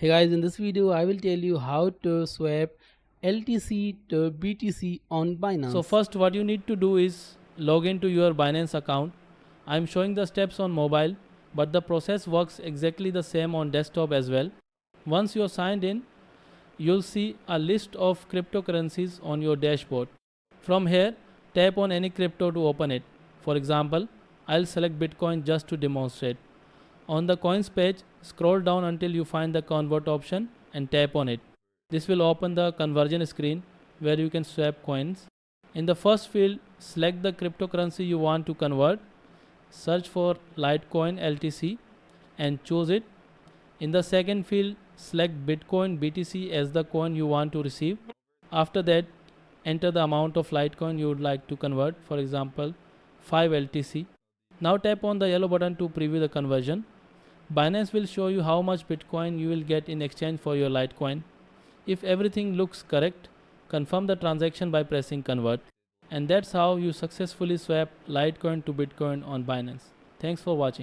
Hey guys, in this video I will tell you how to swap LTC to BTC on Binance. So first what you need to do is log into your Binance account. I'm showing the steps on mobile, but the process works exactly the same on desktop as well. Once you're signed in, you'll see a list of cryptocurrencies on your dashboard. From here, tap on any crypto to open it. For example, I'll select Bitcoin just to demonstrate. On the coins page, scroll down until you find the convert option and tap on it. This will open the conversion screen where you can swap coins. In the first field, select the cryptocurrency you want to convert. Search for Litecoin LTC and choose it. In the second field, select Bitcoin BTC as the coin you want to receive. After that, enter the amount of Litecoin you would like to convert, for example 5 LTC. Now tap on the yellow button to preview the conversion. Binance will show you how much Bitcoin you will get in exchange for your Litecoin. If everything looks correct, confirm the transaction by pressing convert. And that's how you successfully swap Litecoin to Bitcoin on Binance. Thanks for watching.